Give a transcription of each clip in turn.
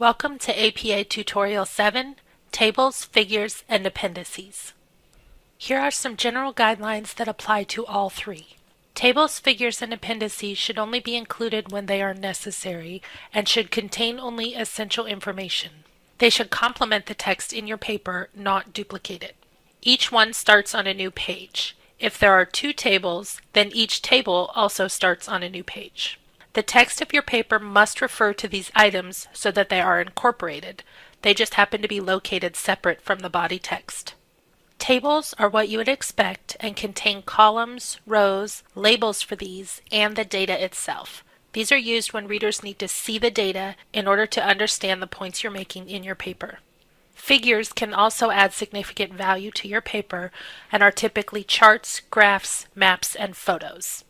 Welcome to APA Tutorial 7, Tables, Figures, and Appendices. Here are some general guidelines that apply to all three. Tables, figures, and appendices should only be included when they are necessary and should contain only essential information. They should complement the text in your paper, not duplicate it. Each one starts on a new page. If there are two tables, then each table also starts on a new page. The text of your paper must refer to these items so that they are incorporated. They just happen to be located separate from the body text. Tables are what you would expect and contain columns, rows, labels for these, and the data itself. These are used when readers need to see the data in order to understand the points you're making in your paper. Figures can also add significant value to your paper and are typically charts, graphs, maps, and photos.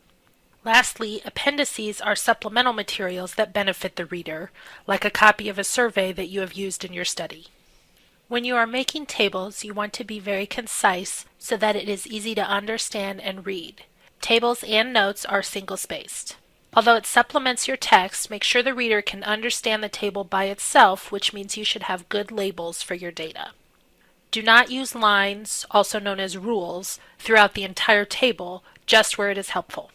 Lastly, appendices are supplemental materials that benefit the reader, like a copy of a survey that you have used in your study. When you are making tables, you want to be very concise so that it is easy to understand and read. Tables and notes are single-spaced. Although it supplements your text, make sure the reader can understand the table by itself, which means you should have good labels for your data. Do not use lines, also known as rules, throughout the entire table, just where it is helpful.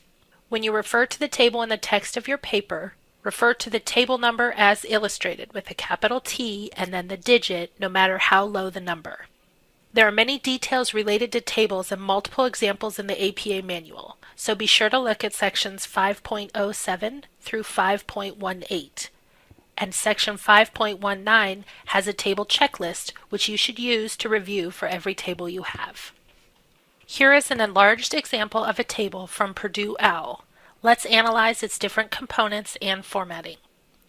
When you refer to the table in the text of your paper, refer to the table number as illustrated with a capital T and then the digit, no matter how low the number. There are many details related to tables and multiple examples in the APA manual, so be sure to look at sections 5.07 through 5.18. And section 5.19 has a table checklist which you should use to review for every table you have. Here is an enlarged example of a table from Purdue OWL. Let's analyze its different components and formatting.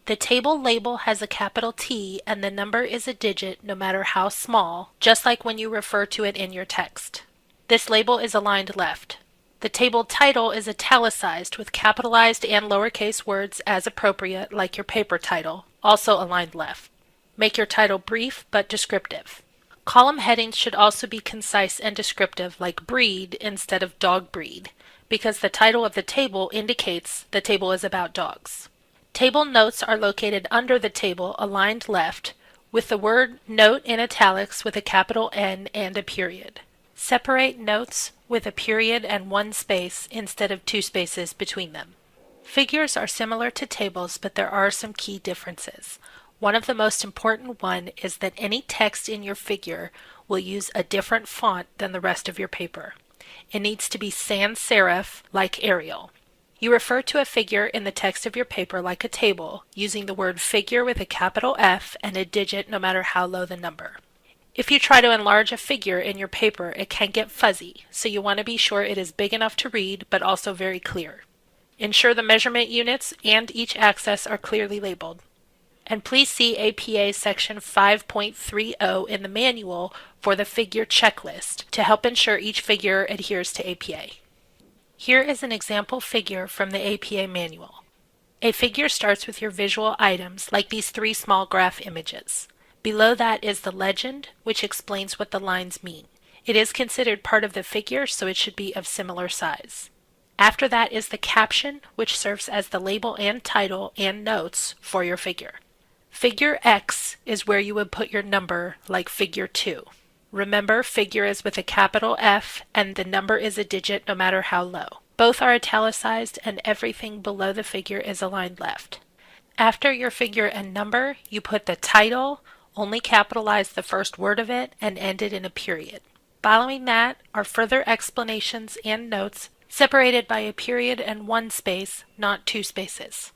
The table label has a capital T and the number is a digit no matter how small, just like when you refer to it in your text. This label is aligned left. The table title is italicized with capitalized and lowercase words as appropriate, like your paper title, also aligned left. Make your title brief but descriptive. Column headings should also be concise and descriptive, like breed instead of dog breed, because the title of the table indicates the table is about dogs. Table notes are located under the table, aligned left, with the word note in italics with a capital N and a period. Separate notes with a period and one space instead of two spaces between them. Figures are similar to tables, but there are some key differences. One of the most important one is that any text in your figure will use a different font than the rest of your paper. It needs to be sans serif, like Arial. You refer to a figure in the text of your paper like a table, using the word figure with a capital F and a digit no matter how low the number. If you try to enlarge a figure in your paper, it can get fuzzy, so you want to be sure it is big enough to read but also very clear. Ensure the measurement units and each axis are clearly labeled. And please see APA section 5.30 in the manual for the figure checklist to help ensure each figure adheres to APA. Here is an example figure from the APA manual. A figure starts with your visual items, like these three small graph images. Below that is the legend, which explains what the lines mean. It is considered part of the figure, so it should be of similar size. After that is the caption, which serves as the label and title and notes for your figure. Figure X is where you would put your number, like figure 2. Remember, figure is with a capital F and the number is a digit no matter how low. Both are italicized and everything below the figure is aligned left. After your figure and number, you put the title, only capitalize the first word of it, and end it in a period. Following that are further explanations and notes separated by a period and one space, not two spaces.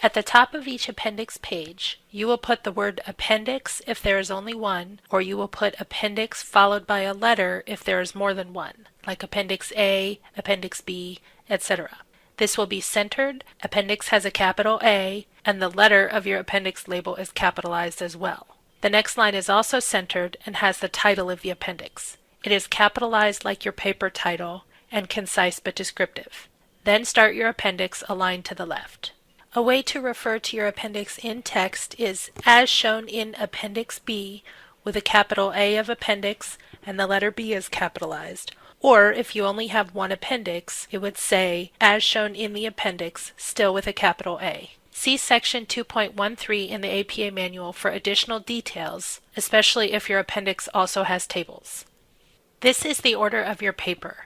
At the top of each appendix page, you will put the word appendix if there is only one, or you will put appendix followed by a letter if there is more than one, like appendix A, appendix B, etc. This will be centered, appendix has a capital A, and the letter of your appendix label is capitalized as well. The next line is also centered and has the title of the appendix. It is capitalized like your paper title and concise but descriptive. Then start your appendix aligned to the left. A way to refer to your appendix in text is as shown in Appendix B with a capital A of appendix and the letter B is capitalized. Or if you only have one appendix, it would say as shown in the appendix, still with a capital A. See Section 2.13 in the APA manual for additional details, especially if your appendix also has tables. This is the order of your paper: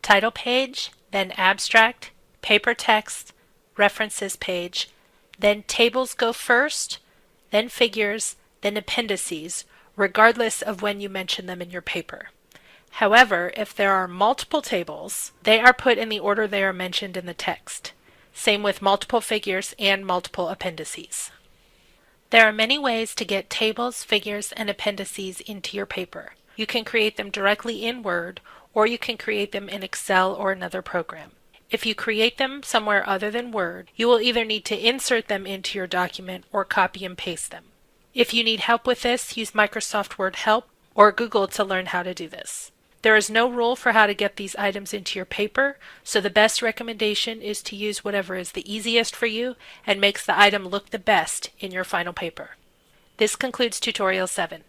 title page, then abstract, paper text, references page, then tables go first, then figures, then appendices, regardless of when you mention them in your paper. However, if there are multiple tables, they are put in the order they are mentioned in the text. Same with multiple figures and multiple appendices. There are many ways to get tables, figures, and appendices into your paper. You can create them directly in Word, or you can create them in Excel or another program. If you create them somewhere other than Word, you will either need to insert them into your document or copy and paste them. If you need help with this, use Microsoft Word Help or Google to learn how to do this. There is no rule for how to get these items into your paper, so the best recommendation is to use whatever is the easiest for you and makes the item look the best in your final paper. This concludes Tutorial 7.